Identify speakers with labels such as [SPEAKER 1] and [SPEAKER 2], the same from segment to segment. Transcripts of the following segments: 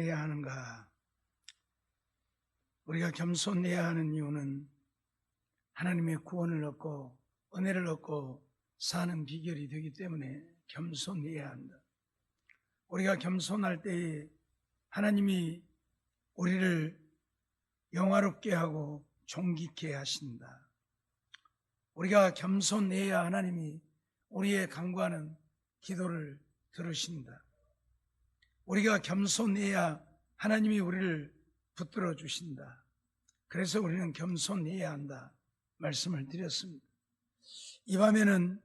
[SPEAKER 1] 해야 하는가? 우리가 겸손해야 하는 이유는 하나님의 구원을 얻고 은혜를 얻고 사는 비결이 되기 때문에 겸손해야 한다. 우리가 겸손할 때에 하나님이 우리를 영화롭게 하고 존귀케 하신다. 우리가 겸손해야 하나님이 우리의 간구하는 기도를 들으신다. 우리가 겸손해야 하나님이 우리를 붙들어 주신다. 그래서 우리는 겸손해야 한다 말씀을 드렸습니다. 이 밤에는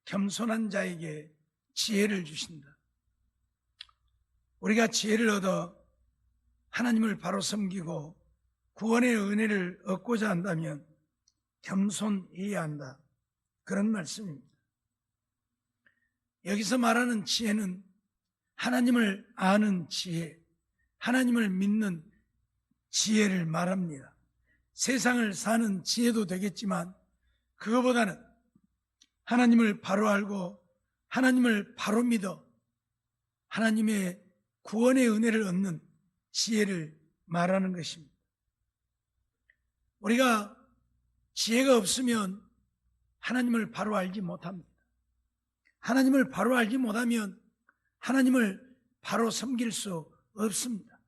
[SPEAKER 1] 겸손한 자에게 지혜를 주신다. 우리가 지혜를 얻어 하나님을 바로 섬기고 구원의 은혜를 얻고자 한다면 겸손해야 한다. 그런 말씀입니다. 여기서 말하는 지혜는 하나님을 아는 지혜, 하나님을 믿는 지혜를 말합니다. 세상을 사는 지혜도 되겠지만 그거보다는 하나님을 바로 알고 하나님을 바로 믿어 하나님의 구원의 은혜를 얻는 지혜를 말하는 것입니다. 우리가 지혜가 없으면 하나님을 바로 알지 못합니다. 하나님을 바로 알지 못하면 하나님을 바로 섬길 수 없습니다.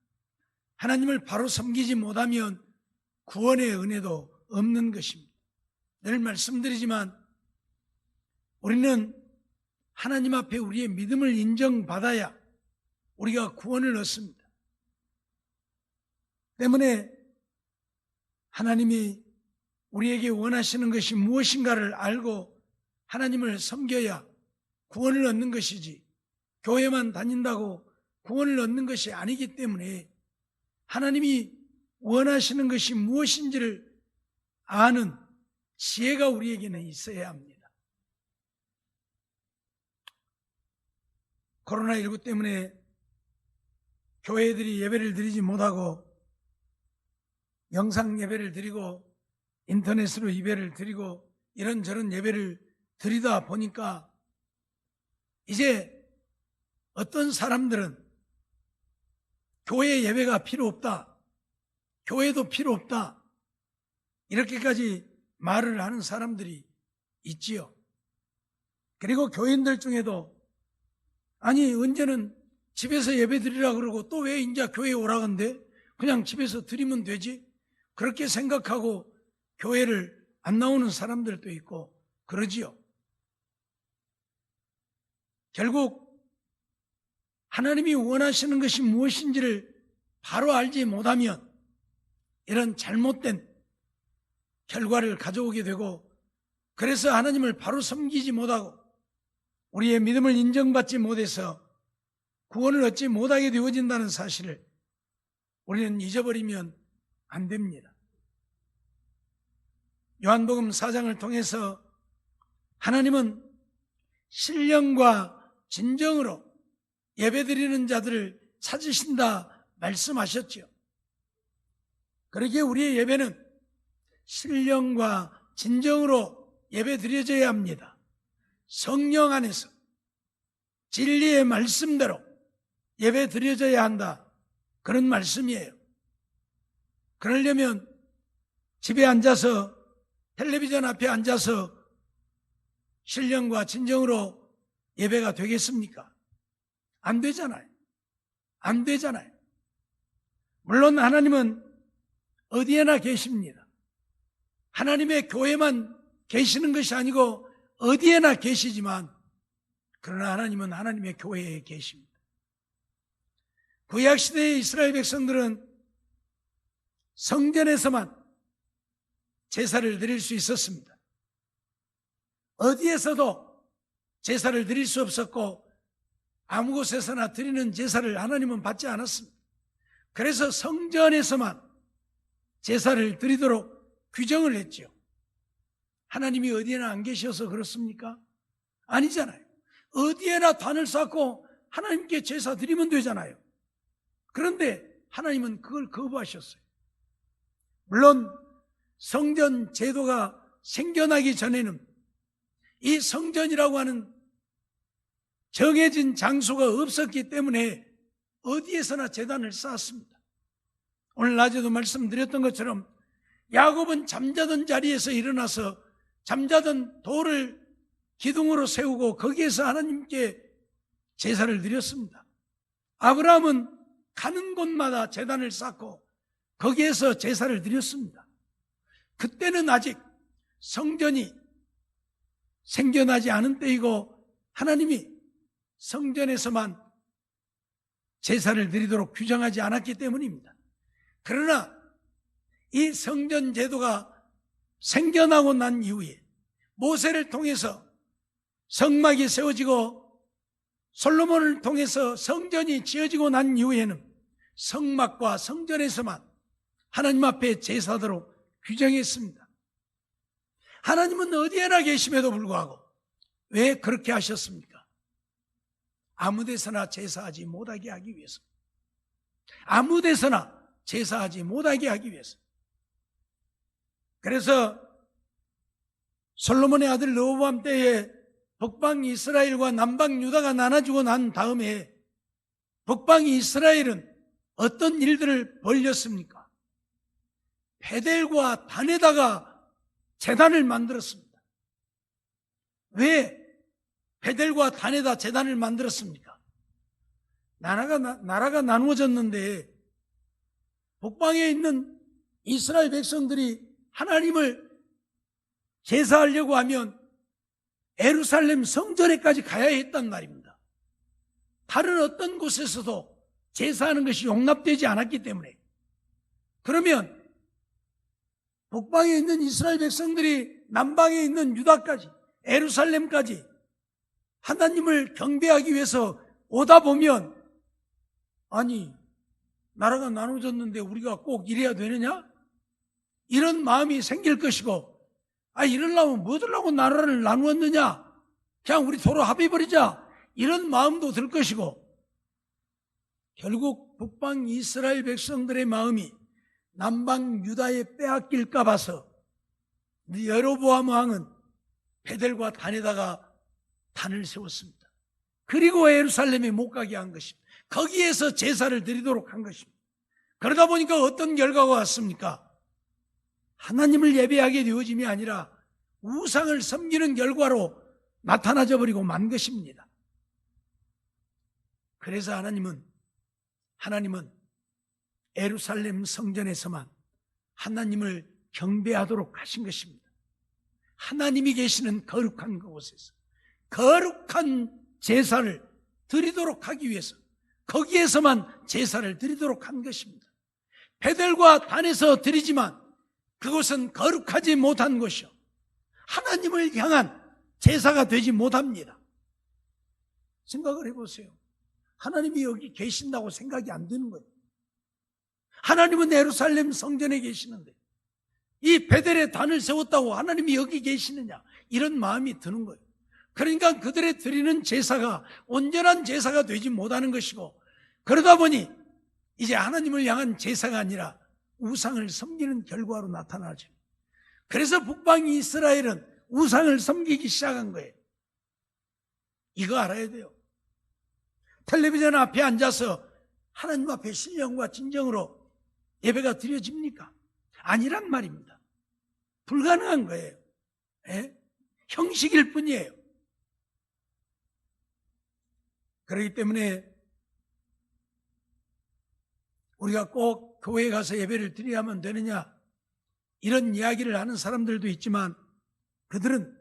[SPEAKER 1] 하나님을 바로 섬기지 못하면 구원의 은혜도 없는 것입니다. 늘 말씀드리지만 우리는 하나님 앞에 우리의 믿음을 인정받아야 우리가 구원을 얻습니다. 때문에 하나님이 우리에게 원하시는 것이 무엇인가를 알고 하나님을 섬겨야 구원을 얻는 것이지 교회만 다닌다고 구원을 얻는 것이 아니기 때문에 하나님이 원하시는 것이 무엇인지를 아는 지혜가 우리에게는 있어야 합니다. 코로나19 때문에 교회들이 예배를 드리지 못하고 영상 예배를 드리고 인터넷으로 예배를 드리고 이런저런 예배를 드리다 보니까 이제 어떤 사람들은 교회 예배가 필요 없다, 교회도 필요 없다, 이렇게까지 말을 하는 사람들이 있지요. 그리고 교인들 중에도 아니 언제는 집에서 예배 드리라 그러고 또 왜 이제 교회에 오라 건데 그냥 집에서 드리면 되지, 그렇게 생각하고 교회를 안 나오는 사람들도 있고 그러지요. 결국 하나님이 원하시는 것이 무엇인지를 바로 알지 못하면 이런 잘못된 결과를 가져오게 되고, 그래서 하나님을 바로 섬기지 못하고 우리의 믿음을 인정받지 못해서 구원을 얻지 못하게 되어진다는 사실을 우리는 잊어버리면 안 됩니다. 요한복음 4장을 통해서 하나님은 신령과 진정으로 예배드리는 자들을 찾으신다 말씀하셨죠. 그렇게 우리의 예배는 신령과 진정으로 예배드려져야 합니다. 성령 안에서 진리의 말씀대로 예배드려져야 한다, 그런 말씀이에요. 그러려면 집에 앉아서 텔레비전 앞에 앉아서 신령과 진정으로 예배가 되겠습니까? 안 되잖아요. 안 되잖아요. 물론 하나님은 어디에나 계십니다. 하나님의 교회만 계시는 것이 아니고 어디에나 계시지만 그러나 하나님은 하나님의 교회에 계십니다. 구약시대의 이스라엘 백성들은 성전에서만 제사를 드릴 수 있었습니다. 어디에서도 제사를 드릴 수 없었고 아무 곳에서나 드리는 제사를 하나님은 받지 않았습니다. 그래서 성전에서만 제사를 드리도록 규정을 했죠. 하나님이 어디에나 안 계셔서 그렇습니까? 아니잖아요. 어디에나 단을 쌓고 하나님께 제사 드리면 되잖아요. 그런데 하나님은 그걸 거부하셨어요. 물론 성전 제도가 생겨나기 전에는 이 성전이라고 하는 정해진 장소가 없었기 때문에 어디에서나 제단을 쌓았습니다. 오늘 낮에도 말씀드렸던 것처럼 야곱은 잠자던 자리에서 일어나서 잠자던 돌을 기둥으로 세우고 거기에서 하나님께 제사를 드렸습니다. 아브라함은 가는 곳마다 제단을 쌓고 거기에서 제사를 드렸습니다. 그때는 아직 성전이 생겨나지 않은 때이고 하나님이 성전에서만 제사를 드리도록 규정하지 않았기 때문입니다. 그러나 이 성전 제도가 생겨나고 난 이후에 모세를 통해서 성막이 세워지고 솔로몬을 통해서 성전이 지어지고 난 이후에는 성막과 성전에서만 하나님 앞에 제사도록 규정했습니다. 하나님은 어디에나 계심에도 불구하고 왜 그렇게 하셨습니까? 아무 데서나 제사하지 못하게 하기 위해서. 아무 데서나 제사하지 못하게 하기 위해서. 그래서 솔로몬의 아들 르호보암 때에 북방 이스라엘과 남방 유다가 나눠지고 난 다음에 북방 이스라엘은 어떤 일들을 벌였습니까? 베델과 단에다가 제단을 만들었습니다. 왜 베델과 단에다 제단을 만들었습니까? 나라가 나누어졌는데 북방에 있는 이스라엘 백성들이 하나님을 제사하려고 하면 예루살렘 성전에까지 가야 했단 말입니다. 다른 어떤 곳에서도 제사하는 것이 용납되지 않았기 때문에. 그러면 북방에 있는 이스라엘 백성들이 남방에 있는 유다까지, 예루살렘까지 하나님을 경배하기 위해서 오다 보면, 아니 나라가 나눠졌는데 우리가 꼭 이래야 되느냐? 이런 마음이 생길 것이고, 이러려면 뭐 들라고 나라를 나누었느냐? 그냥 우리 서로 합의버리자, 이런 마음도 들 것이고, 결국 북방 이스라엘 백성들의 마음이 남방 유다에 빼앗길까 봐서 여로보암 왕은 베델과 단에다가 단을 세웠습니다. 그리고 예루살렘에 못 가게 한 것입니다. 거기에서 제사를 드리도록 한 것입니다. 그러다 보니까 어떤 결과가 왔습니까? 하나님을 예배하게 되어짐이 아니라 우상을 섬기는 결과로 나타나져 버리고 만 것입니다. 그래서 하나님은 예루살렘 성전에서만 하나님을 경배하도록 하신 것입니다. 하나님이 계시는 거룩한 그곳에서 거룩한 제사를 드리도록 하기 위해서 거기에서만 제사를 드리도록 한 것입니다. 베델과 단에서 드리지만 그곳은 거룩하지 못한 곳이요, 하나님을 향한 제사가 되지 못합니다. 생각을 해보세요. 하나님이 여기 계신다고 생각이 안 드는 거예요. 하나님은 예루살렘 성전에 계시는데 이 베델에 단을 세웠다고 하나님이 여기 계시느냐, 이런 마음이 드는 거예요. 그러니까 그들의 드리는 제사가 온전한 제사가 되지 못하는 것이고, 그러다 보니 이제 하나님을 향한 제사가 아니라 우상을 섬기는 결과로 나타나죠. 그래서 북방 이스라엘은 우상을 섬기기 시작한 거예요. 이거 알아야 돼요. 텔레비전 앞에 앉아서 하나님 앞에 신령과 진정으로 예배가 드려집니까? 아니란 말입니다. 불가능한 거예요. 형식일 뿐이에요. 그렇기 때문에 우리가 꼭 교회에 가서 예배를 드려야만 되느냐, 이런 이야기를 하는 사람들도 있지만 그들은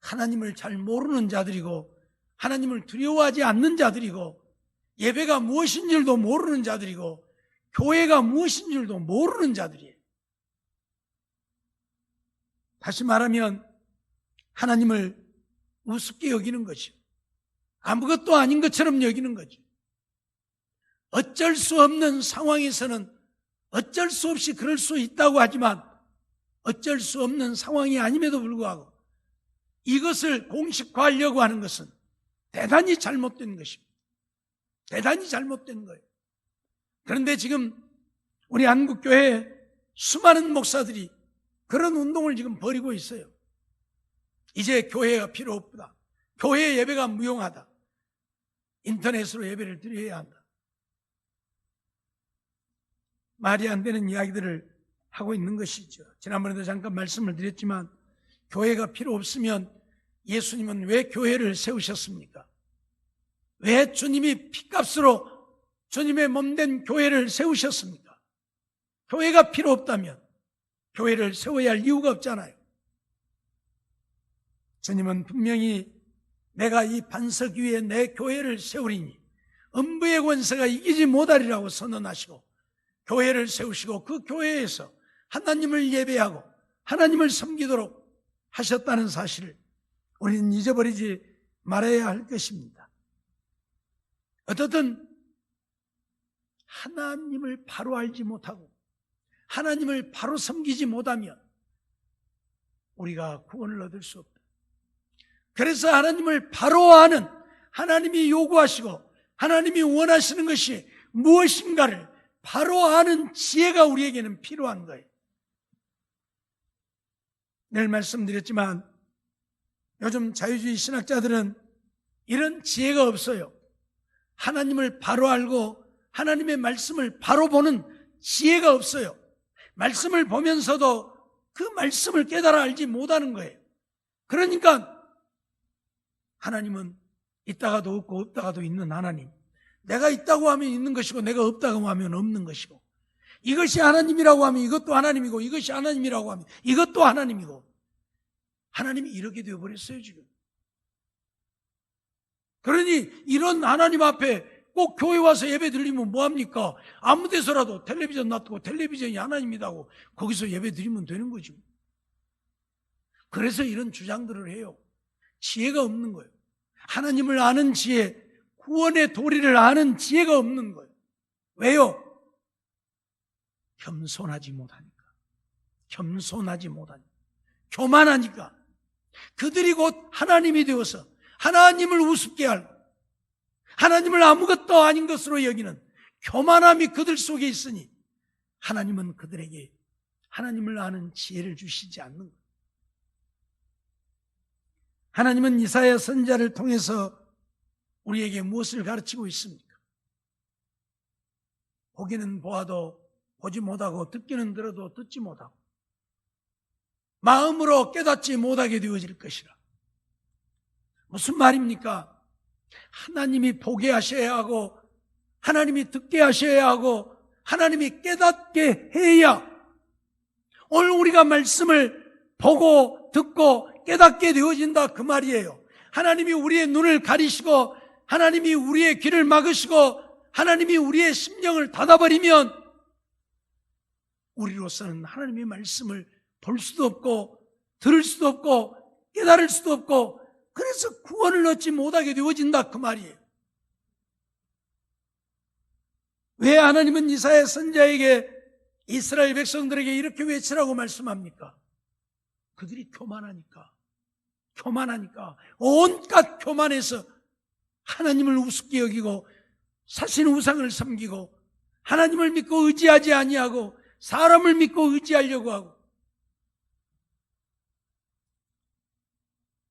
[SPEAKER 1] 하나님을 잘 모르는 자들이고 하나님을 두려워하지 않는 자들이고 예배가 무엇인 줄도 모르는 자들이고 교회가 무엇인 줄도 모르는 자들이에요. 다시 말하면 하나님을 우습게 여기는 것이요, 아무것도 아닌 것처럼 여기는 거죠. 어쩔 수 없는 상황에서는 어쩔 수 없이 그럴 수 있다고 하지만 어쩔 수 없는 상황이 아님에도 불구하고 이것을 공식화하려고 하는 것은 대단히 잘못된 것입니다. 대단히 잘못된 거예요. 그런데 지금 우리 한국교회에 수많은 목사들이 그런 운동을 지금 벌이고 있어요. 이제 교회가 필요 없다, 교회 예배가 무용하다, 인터넷으로 예배를 드려야 한다. 말이 안 되는 이야기들을 하고 있는 것이죠. 지난번에도 잠깐 말씀을 드렸지만 교회가 필요 없으면 예수님은 왜 교회를 세우셨습니까? 왜 주님이 핏값으로 주님의 몸된 교회를 세우셨습니까? 교회가 필요 없다면 교회를 세워야 할 이유가 없잖아요. 주님은 분명히 내가 이 반석 위에 내 교회를 세우리니 음부의 권세가 이기지 못하리라고 선언하시고 교회를 세우시고 그 교회에서 하나님을 예배하고 하나님을 섬기도록 하셨다는 사실을 우리는 잊어버리지 말아야 할 것입니다. 어떻든 하나님을 바로 알지 못하고 하나님을 바로 섬기지 못하면 우리가 구원을 얻을 수 없다. 그래서 하나님을 바로 아는, 하나님이 요구하시고 하나님이 원하시는 것이 무엇인가를 바로 아는 지혜가 우리에게는 필요한 거예요. 늘 말씀드렸지만 요즘 자유주의 신학자들은 이런 지혜가 없어요. 하나님을 바로 알고 하나님의 말씀을 바로 보는 지혜가 없어요. 말씀을 보면서도 그 말씀을 깨달아 알지 못하는 거예요. 그러니까 하나님은 있다가도 없고 없다가도 있는 하나님, 내가 있다고 하면 있는 것이고 내가 없다고 하면 없는 것이고, 이것이 하나님이라고 하면 이것도 하나님이고 이것이 하나님이라고 하면 이것도 하나님이고, 하나님이 이렇게 되어버렸어요 지금. 그러니 이런 하나님 앞에 꼭 교회 와서 예배 드리면 뭐합니까? 아무 데서라도 텔레비전 놔두고 텔레비전이 하나님이라고 거기서 예배 드리면 되는 거죠. 그래서 이런 주장들을 해요. 지혜가 없는 거예요. 하나님을 아는 지혜, 구원의 도리를 아는 지혜가 없는 거예요. 왜요? 겸손하지 못하니까. 겸손하지 못하니까. 교만하니까. 그들이 곧 하나님이 되어서 하나님을 우습게 알고 하나님을 아무것도 아닌 것으로 여기는 교만함이 그들 속에 있으니 하나님은 그들에게 하나님을 아는 지혜를 주시지 않는 거예요. 하나님은 이사야 선지자를 통해서 우리에게 무엇을 가르치고 있습니까? 보기는 보아도 보지 못하고 듣기는 들어도 듣지 못하고 마음으로 깨닫지 못하게 되어질 것이라. 무슨 말입니까? 하나님이 보게 하셔야 하고 하나님이 듣게 하셔야 하고 하나님이 깨닫게 해야 오늘 우리가 말씀을 보고 듣고 깨닫게 되어진다 그 말이에요. 하나님이 우리의 눈을 가리시고 하나님이 우리의 귀를 막으시고 하나님이 우리의 심령을 닫아버리면 우리로서는 하나님의 말씀을 볼 수도 없고 들을 수도 없고 깨달을 수도 없고 그래서 구원을 얻지 못하게 되어진다 그 말이에요. 왜 하나님은 이사야 선지자에게 이스라엘 백성들에게 이렇게 외치라고 말씀합니까? 그들이 교만하니까 온갖 교만해서 하나님을 우습게 여기고 사신 우상을 섬기고 하나님을 믿고 의지하지 아니하고 사람을 믿고 의지하려고 하고,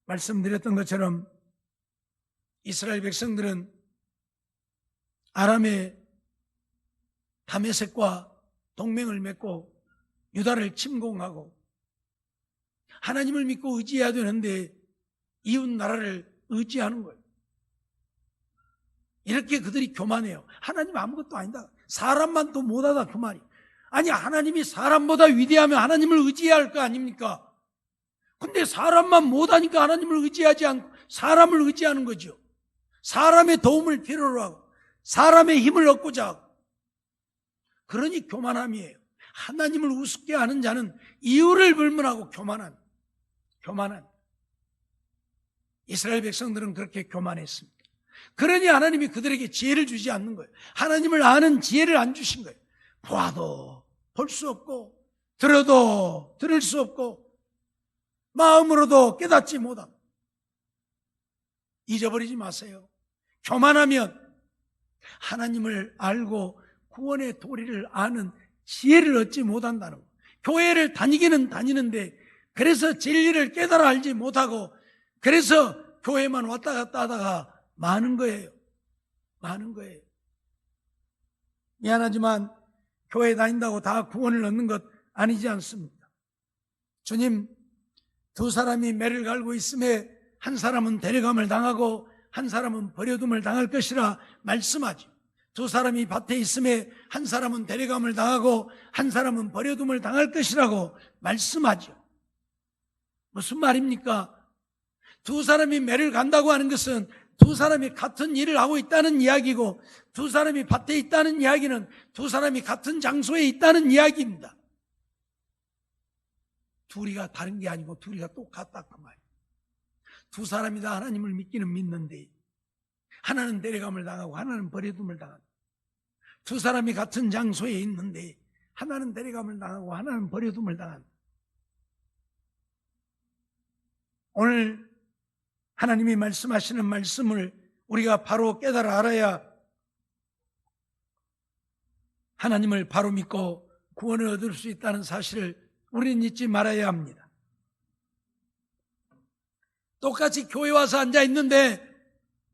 [SPEAKER 1] 말씀드렸던 것처럼 이스라엘 백성들은 아람의 다메섹과 동맹을 맺고 유다를 침공하고 하나님을 믿고 의지해야 되는데 이웃 나라를 의지하는 거예요. 이렇게 그들이 교만해요. 하나님 아무것도 아니다. 사람만 또 못하다 그 말이에요. 아니 하나님이 사람보다 위대하면 하나님을 의지해야 할 거 아닙니까? 근데 사람만 못하니까 하나님을 의지하지 않고 사람을 의지하는 거죠. 사람의 도움을 필요로 하고 사람의 힘을 얻고자 하고, 그러니 교만함이에요. 하나님을 우습게 하는 자는 이유를 불문하고 교만한. 이스라엘 백성들은 그렇게 교만했습니다. 그러니 하나님이 그들에게 지혜를 주지 않는 거예요. 하나님을 아는 지혜를 안 주신 거예요. 보아도 볼 수 없고 들어도 들을 수 없고 마음으로도 깨닫지 못하고. 잊어버리지 마세요. 교만하면 하나님을 알고 구원의 도리를 아는 지혜를 얻지 못한다는 거예요. 교회를 다니기는 다니는데 그래서 진리를 깨달아 알지 못하고 그래서 교회만 왔다 갔다 하다가 많은 거예요. 미안하지만 교회 다닌다고 다 구원을 얻는 것 아니지 않습니까? 주님, 두 사람이 매를 갈고 있음에 한 사람은 데려감을 당하고 한 사람은 버려둠을 당할 것이라 말씀하죠. 두 사람이 밭에 있음에 한 사람은 데려감을 당하고 한 사람은 버려둠을 당할 것이라고 말씀하죠. 무슨 말입니까? 두 사람이 매를 간다고 하는 것은 두 사람이 같은 일을 하고 있다는 이야기고, 두 사람이 밭에 있다는 이야기는 두 사람이 같은 장소에 있다는 이야기입니다. 둘이가 다른 게 아니고 둘이가 똑같다 그 말이에요. 두 사람이 다 하나님을 믿기는 믿는데 하나는 데려감을 당하고 하나는 버려둠을 당한다. 두 사람이 같은 장소에 있는데 하나는 데려감을 당하고 하나는 버려둠을 당한다. 오늘 하나님이 말씀하시는 말씀을 우리가 바로 깨달아 알아야 하나님을 바로 믿고 구원을 얻을 수 있다는 사실을 우리는 잊지 말아야 합니다. 똑같이 교회 와서 앉아 있는데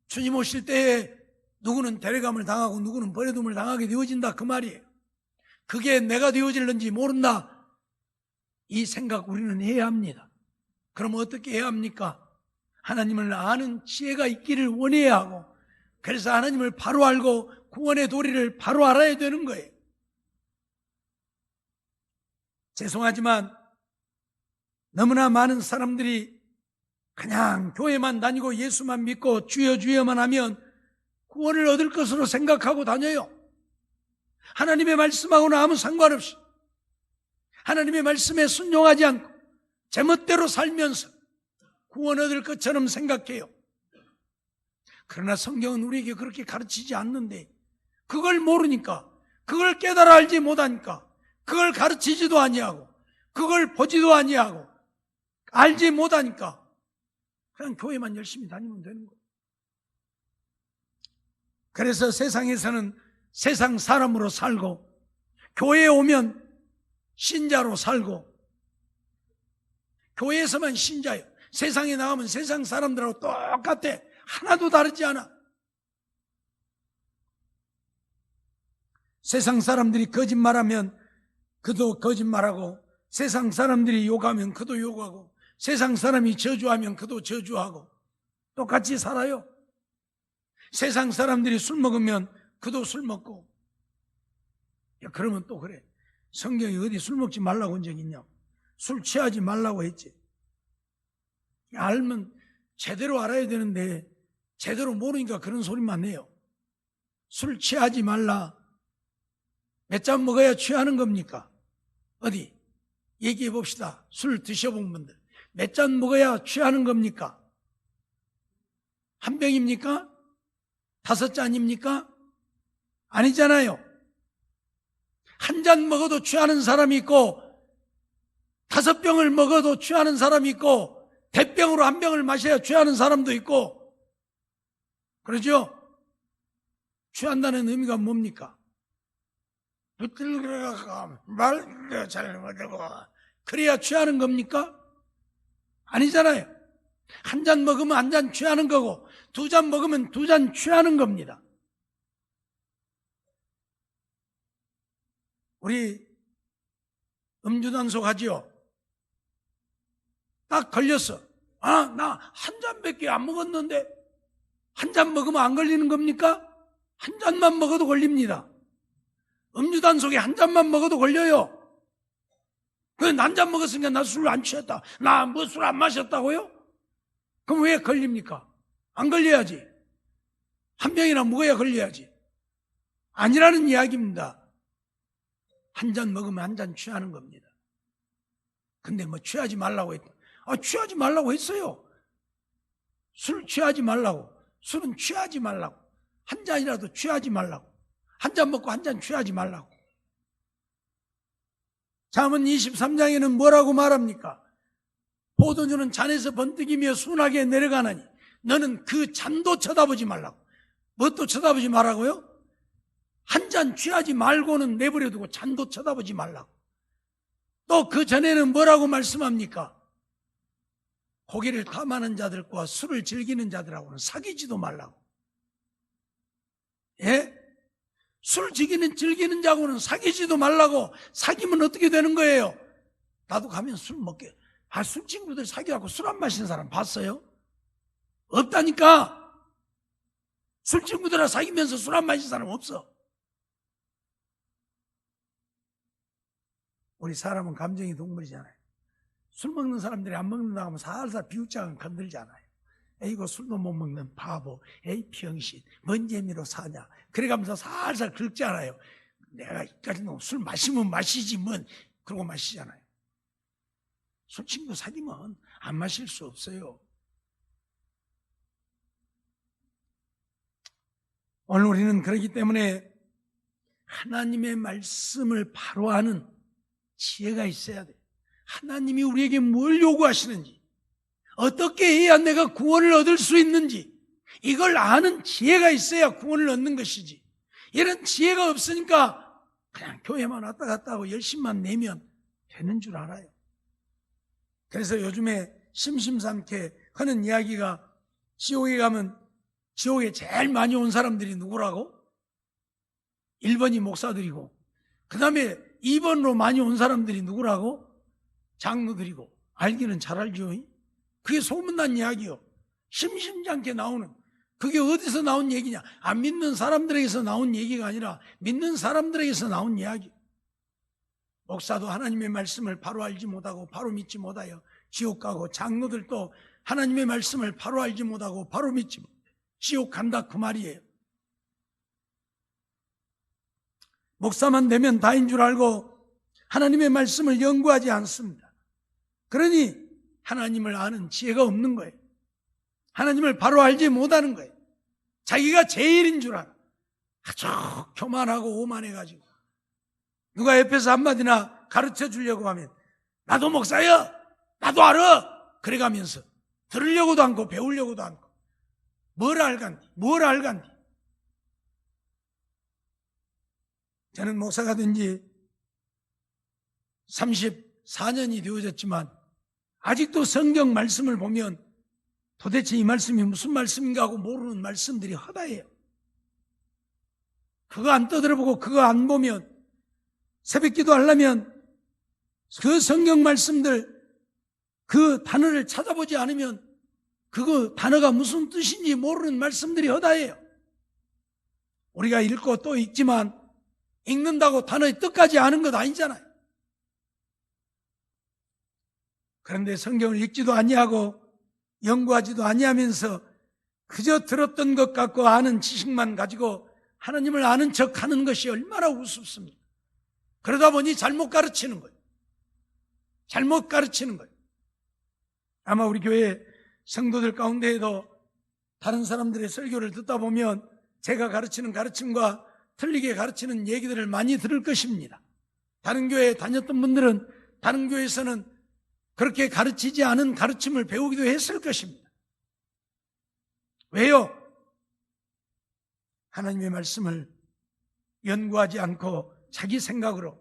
[SPEAKER 1] 주님 오실 때에 누구는 데려감을 당하고 누구는 버려둠을 당하게 되어진다 그 말이에요. 그게 내가 되어질는지 모른다, 이 생각 우리는 해야 합니다. 그럼 어떻게 해야 합니까? 하나님을 아는 지혜가 있기를 원해야 하고, 그래서 하나님을 바로 알고 구원의 도리를 바로 알아야 되는 거예요. 죄송하지만 너무나 많은 사람들이 그냥 교회만 다니고 예수만 믿고 주여 주여만 하면 구원을 얻을 것으로 생각하고 다녀요. 하나님의 말씀하고는 아무 상관없이 하나님의 말씀에 순종하지 않고 제멋대로 살면서 구원 얻을 것처럼 생각해요. 그러나 성경은 우리에게 그렇게 가르치지 않는데, 그걸 모르니까, 그걸 깨달아 알지 못하니까, 그걸 가르치지도 아니하고 그걸 보지도 아니하고 알지 못하니까 그냥 교회만 열심히 다니면 되는 거예요. 그래서 세상에서는 세상 사람으로 살고, 교회에 오면 신자로 살고, 교회에서만 신자예요. 세상에 나가면 세상 사람들하고 똑같아. 하나도 다르지 않아. 세상 사람들이 거짓말하면 그도 거짓말하고, 세상 사람들이 욕하면 그도 욕하고, 세상 사람이 저주하면 그도 저주하고, 똑같이 살아요. 세상 사람들이 술 먹으면 그도 술 먹고. 야, 그러면 또 그래. 성경이 어디 술 먹지 말라고 한 적 있냐? 술 취하지 말라고 했지. 알면 제대로 알아야 되는데 제대로 모르니까 그런 소리만 해요. 술 취하지 말라. 몇 잔 먹어야 취하는 겁니까? 어디 얘기해 봅시다. 술 드셔본 분들, 몇 잔 먹어야 취하는 겁니까? 한 병입니까? 5잔입니까? 아니잖아요. 한 잔 먹어도 취하는 사람이 있고 5병을 먹어도 취하는 사람이 있고 대병으로 한 병을 마셔야 취하는 사람도 있고, 그러죠? 취한다는 의미가 뭡니까? 붙들려가 말도 잘 못하고 그래야 취하는 겁니까? 아니잖아요. 한 잔 먹으면 한 잔 취하는 거고 2잔 먹으면 2잔 취하는 겁니다. 우리 음주단속 하지요? 딱 걸렸어. 아, 나 한 잔밖에 안 먹었는데. 한 잔 먹으면 안 걸리는 겁니까? 한 잔만 먹어도 걸립니다. 음주단속에 한 잔만 먹어도 걸려요. 난 잔 먹었으니까 나 술 안 취했다. 나 뭐 술 안 마셨다고요? 그럼 왜 걸립니까? 안 걸려야지. 한 병이나 먹어야 걸려야지. 아니라는 이야기입니다. 한 잔 먹으면 한 잔 취하는 겁니다. 근데 뭐 취하지 말라고 했다. 아, 취하지 말라고 했어요. 술 취하지 말라고. 술은 취하지 말라고. 한 잔이라도 취하지 말라고. 한 잔 먹고 한 잔 취하지 말라고. 잠언 23장에는 뭐라고 말합니까? 포도주는 잔에서 번뜩이며 순하게 내려가나니 너는 그 잔도 쳐다보지 말라고. 뭣도 쳐다보지 말라고요? 한 잔 취하지 말고는 내버려두고 잔도 쳐다보지 말라고. 또 그 전에는 뭐라고 말씀합니까? 고기를 탐하는 자들과 술을 즐기는 자들하고는 사귀지도 말라고. 예? 술 즐기는 자고는 사귀지도 말라고. 사귀면 어떻게 되는 거예요? 나도 가면 술 먹게. 술 친구들 사귀어갖고 술 안 마시는 사람 봤어요? 없다니까. 술 친구들하고 사귀면서 술 안 마시는 사람 없어. 우리 사람은 감정의 동물이잖아요. 술 먹는 사람들이 안 먹는다고 하면 살살 비웃장은 건들잖아요. 에이고 술도 못 먹는 바보, 에이 병신, 뭔 재미로 사냐. 그래가면서 살살 긁잖아요. 내가 이까지는 술 마시면 마시지 뭔. 그러고 마시잖아요. 술 친구 사귀면 안 마실 수 없어요. 오늘 우리는 그렇기 때문에 하나님의 말씀을 바로 아는 지혜가 있어야 돼요. 하나님이 우리에게 뭘 요구하시는지, 어떻게 해야 내가 구원을 얻을 수 있는지, 이걸 아는 지혜가 있어야 구원을 얻는 것이지. 이런 지혜가 없으니까 그냥 교회만 왔다 갔다 하고 열심만 내면 되는 줄 알아요. 그래서 요즘에 심심삼게 하는 이야기가, 지옥에 가면 지옥에 제일 많이 온 사람들이 누구라고? 1번이 목사들이고, 그 다음에 2번으로 많이 온 사람들이 누구라고? 장로들이고. 알기는 잘 알죠. 그게 소문난 이야기요. 심심찮게 나오는. 그게 어디서 나온 얘기냐? 안 믿는 사람들에게서 나온 얘기가 아니라 믿는 사람들에게서 나온 이야기. 목사도 하나님의 말씀을 바로 알지 못하고 바로 믿지 못하여 지옥 가고, 장로들도 하나님의 말씀을 바로 알지 못하고 바로 믿지 못해 지옥 간다, 그 말이에요. 목사만 되면 다인 줄 알고 하나님의 말씀을 연구하지 않습니다. 그러니 하나님을 아는 지혜가 없는 거예요. 하나님을 바로 알지 못하는 거예요. 자기가 제일인 줄 알아. 아주 교만하고 오만해가지고 누가 옆에서 한마디나 가르쳐 주려고 하면 나도 목사야, 나도 알아, 그래가면서 들으려고도 않고 배우려고도 않고 뭘 알간디. 저는 목사가 된 지 34년이 되어졌지만 아직도 성경 말씀을 보면 도대체 이 말씀이 무슨 말씀인가 하고 모르는 말씀들이 허다해요. 그거 안 떠들어보고 그거 안 보면, 새벽기도 하려면 그 성경 말씀들 그 단어를 찾아보지 않으면 그거 단어가 무슨 뜻인지 모르는 말씀들이 허다해요. 우리가 읽고 또 읽지만 읽는다고 단어의 뜻까지 아는 것 아니잖아요. 그런데 성경을 읽지도 아니하고 연구하지도 아니하면서 그저 들었던 것 같고 아는 지식만 가지고 하나님을 아는 척하는 것이 얼마나 우습습니까? 그러다 보니 잘못 가르치는 거예요. 잘못 가르치는 거예요. 아마 우리 교회 성도들 가운데에도 다른 사람들의 설교를 듣다 보면 제가 가르치는 가르침과 틀리게 가르치는 얘기들을 많이 들을 것입니다. 다른 교회에 다녔던 분들은 다른 교회에서는 그렇게 가르치지 않은 가르침을 배우기도 했을 것입니다. 왜요? 하나님의 말씀을 연구하지 않고 자기 생각으로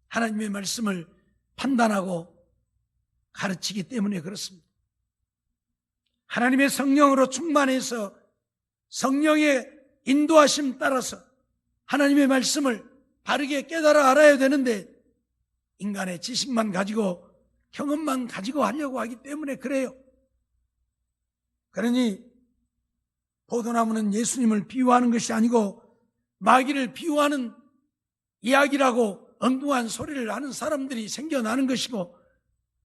[SPEAKER 1] 하나님의 말씀을 판단하고 가르치기 때문에 그렇습니다. 하나님의 성령으로 충만해서 성령의 인도하심 따라서 하나님의 말씀을 바르게 깨달아 알아야 되는데 인간의 지식만 가지고 경험만 가지고 하려고 하기 때문에 그래요. 그러니 포도나무는 예수님을 비유하는 것이 아니고 마귀를 비유하는 이야기라고 엉뚱한 소리를 하는 사람들이 생겨나는 것이고,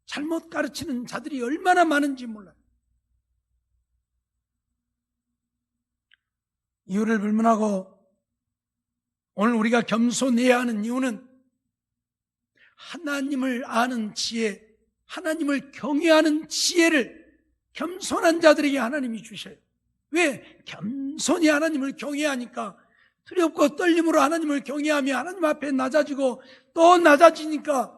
[SPEAKER 1] 잘못 가르치는 자들이 얼마나 많은지 몰라요. 이유를 불문하고 오늘 우리가 겸손해야 하는 이유는 하나님을 아는 지혜, 하나님을 경외하는 지혜를 겸손한 자들에게 하나님이 주셔요. 왜? 겸손히 하나님을 경외하니까, 두렵고 떨림으로 하나님을 경외하며 하나님 앞에 낮아지고 또 낮아지니까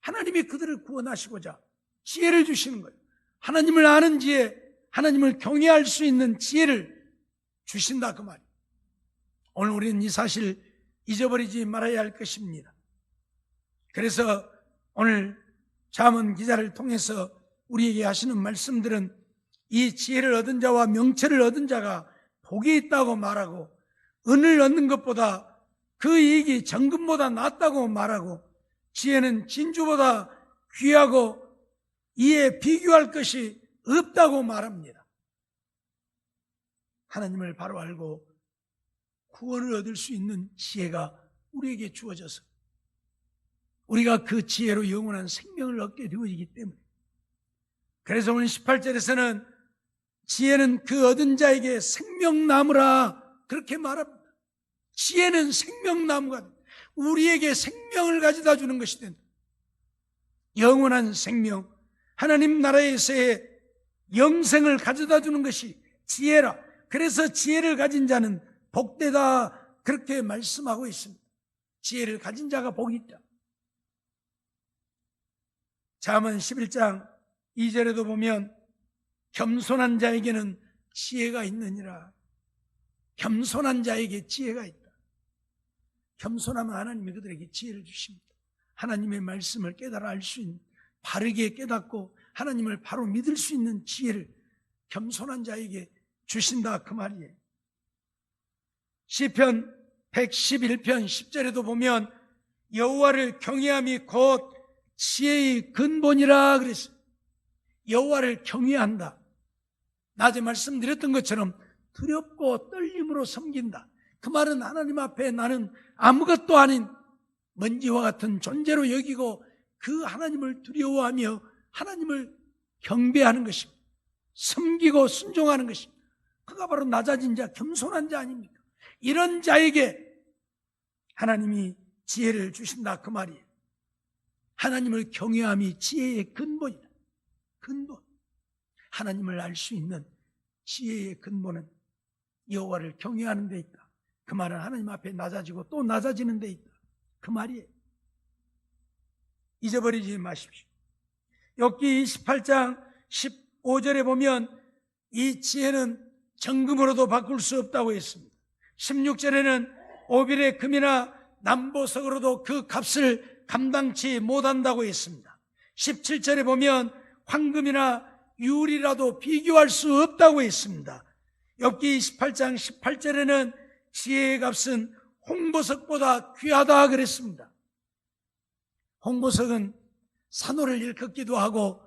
[SPEAKER 1] 하나님이 그들을 구원하시고자 지혜를 주시는 거예요. 하나님을 아는 지혜, 하나님을 경외할 수 있는 지혜를 주신다, 그 말이에요. 오늘 우리는 이 사실 잊어버리지 말아야 할 것입니다. 그래서 오늘 잠언 기자를 통해서 우리에게 하시는 말씀들은 이 지혜를 얻은 자와 명철을 얻은 자가 복이 있다고 말하고, 은을 얻는 것보다 그 이익이 정금보다 낫다고 말하고, 지혜는 진주보다 귀하고 이에 비교할 것이 없다고 말합니다. 하나님을 바로 알고 구원을 얻을 수 있는 지혜가 우리에게 주어져서 우리가 그 지혜로 영원한 생명을 얻게 되어지기 때문에, 그래서 오늘 18절에서는 지혜는 그 얻은 자에게 생명나무라 그렇게 말합니다. 지혜는 생명나무가 우리에게 생명을 가져다 주는 것이 된다. 영원한 생명, 하나님 나라에서의 영생을 가져다 주는 것이 지혜라. 그래서 지혜를 가진 자는 복되다 그렇게 말씀하고 있습니다. 지혜를 가진 자가 복이 있다. 잠언 11장 2절에도 보면 겸손한 자에게는 지혜가 있느니라. 겸손한 자에게 지혜가 있다. 겸손하면 하나님이 그들에게 지혜를 주십니다. 하나님의 말씀을 깨달아 알 수 있는, 바르게 깨닫고 하나님을 바로 믿을 수 있는 지혜를 겸손한 자에게 주신다 그 말이에요. 시편 111편 10절에도 보면 여호와를 경외함이 곧 지혜의 근본이라 그랬어요. 여호와를 경외한다. 낮에 말씀드렸던 것처럼 두렵고 떨림으로 섬긴다. 그 말은 하나님 앞에 나는 아무것도 아닌 먼지와 같은 존재로 여기고 그 하나님을 두려워하며 하나님을 경배하는 것입니다. 섬기고 순종하는 것입니다. 그가 바로 낮아진 자, 겸손한 자 아닙니까? 이런 자에게 하나님이 지혜를 주신다 그 말이에요. 하나님을 경외함이 지혜의 근본이다. 근본. 하나님을 알 수 있는 지혜의 근본은 여호와를 경외하는 데 있다. 그 말은 하나님 앞에 낮아지고 또 낮아지는 데 있다. 그 말이에요. 잊어버리지 마십시오. 욥기 28장 15절에 보면 이 지혜는 정금으로도 바꿀 수 없다고 했습니다. 16절에는 오빌의 금이나 남보석으로도 그 값을 감당치 못한다고 했습니다. 17절에 보면 황금이나 유리라도 비교할 수 없다고 했습니다. 욥기 28장 18절에는 지혜의 값은 홍보석보다 귀하다 그랬습니다. 홍보석은 산호를 일컫기도 하고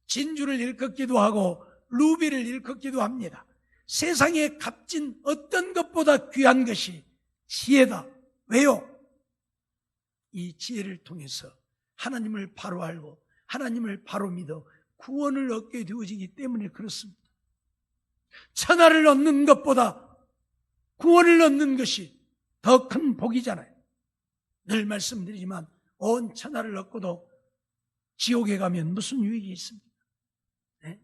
[SPEAKER 1] 진주를 일컫기도 하고 루비를 일컫기도 합니다. 세상에 값진 어떤 것보다 귀한 것이 지혜다. 왜요? 이 지혜를 통해서 하나님을 바로 알고 하나님을 바로 믿어 구원을 얻게 되어지기 때문에 그렇습니다. 천하를 얻는 것보다 구원을 얻는 것이 더 큰 복이잖아요. 늘 말씀드리지만 온 천하를 얻고도 지옥에 가면 무슨 유익이 있습니까? 네?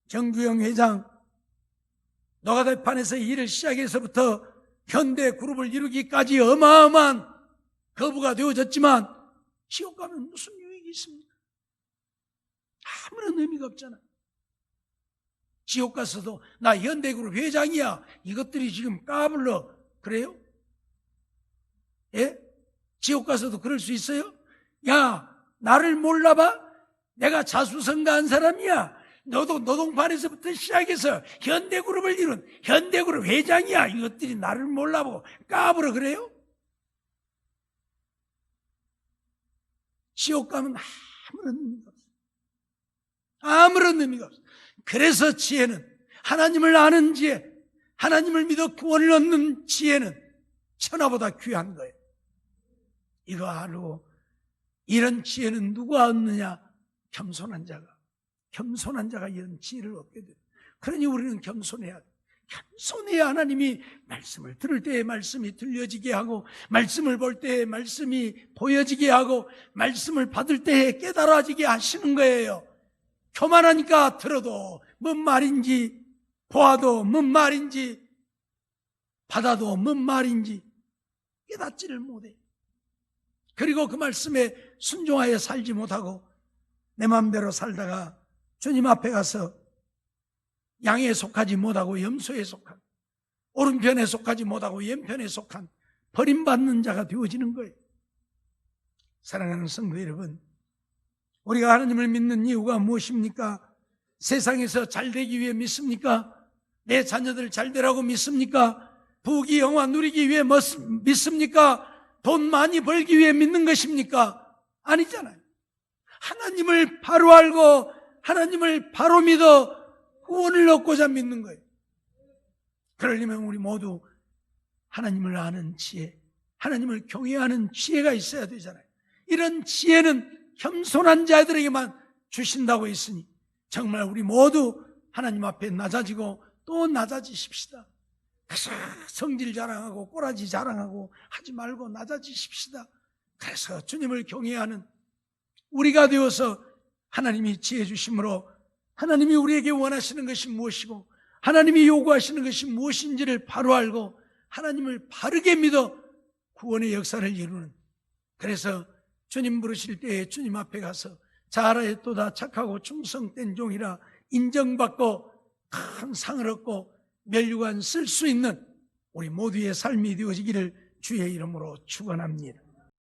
[SPEAKER 1] 정주영 회장 노가다판에서 일을 시작해서부터 현대 그룹을 이루기까지 어마어마한 거부가 되어졌지만 지옥 가면 무슨 유익이 있습니까? 아무런 의미가 없잖아요. 지옥 가서도 나 현대그룹 회장이야 이것들이 지금 까불러 그래요? 예? 지옥 가서도 그럴 수 있어요? 야, 나를 몰라봐? 내가 자수성가한 사람이야. 너도 노동판에서부터 시작해서 현대그룹을 이룬 현대그룹 회장이야. 이것들이 나를 몰라보고 까불어 그래요? 지옥 가면 아무런 의미가 없어요. 아무런 의미가 없어요. 그래서 지혜는 하나님을 아는 지혜, 하나님을 믿어 구원을 얻는 지혜는 천하보다 귀한 거예요. 이거 알고 이런 지혜는 누가 얻느냐? 겸손한 자가 이런 지혜를 얻게 돼요. 그러니 우리는 겸손해야 돼요. 겸손해야 하나님이 말씀을 들을 때에 말씀이 들려지게 하고 말씀을 볼 때에 말씀이 보여지게 하고 말씀을 받을 때에 깨달아지게 하시는 거예요. 교만하니까 들어도 뭔 말인지 보아도 뭔 말인지 받아도 뭔 말인지 깨닫지를 못해. 그리고 그 말씀에 순종하여 살지 못하고 내 마음대로 살다가 주님 앞에 가서 양에 속하지 못하고 염소에 속한, 오른편에 속하지 못하고 왼편에 속한 버림받는 자가 되어지는 거예요. 사랑하는 성도 여러분, 우리가 하나님을 믿는 이유가 무엇입니까? 세상에서 잘 되기 위해 믿습니까? 내 자녀들 잘 되라고 믿습니까? 부귀 영화 누리기 위해 믿습니까? 돈 많이 벌기 위해 믿는 것입니까? 아니잖아요. 하나님을 바로 알고 하나님을 바로 믿어 구원을 얻고자 믿는 거예요. 그러려면 우리 모두 하나님을 아는 지혜, 하나님을 경외하는 지혜가 있어야 되잖아요. 이런 지혜는 겸손한 자들에게만 주신다고 했으니 정말 우리 모두 하나님 앞에 낮아지고 또 낮아지십시다. 성질 자랑하고 꼬라지 자랑하고 하지 말고 낮아지십시다. 그래서 주님을 경외하는 우리가 되어서 하나님이 지혜 주심으로 하나님이 우리에게 원하시는 것이 무엇이고 하나님이 요구하시는 것이 무엇인지를 바로 알고 하나님을 바르게 믿어 구원의 역사를 이루는, 그래서 주님 부르실 때에 주님 앞에 가서 잘하였도다 착하고 충성된 종이라 인정받고 큰 상을 얻고 면류관 쓸 수 있는 우리 모두의 삶이 되어지기를 주의 이름으로 축원합니다.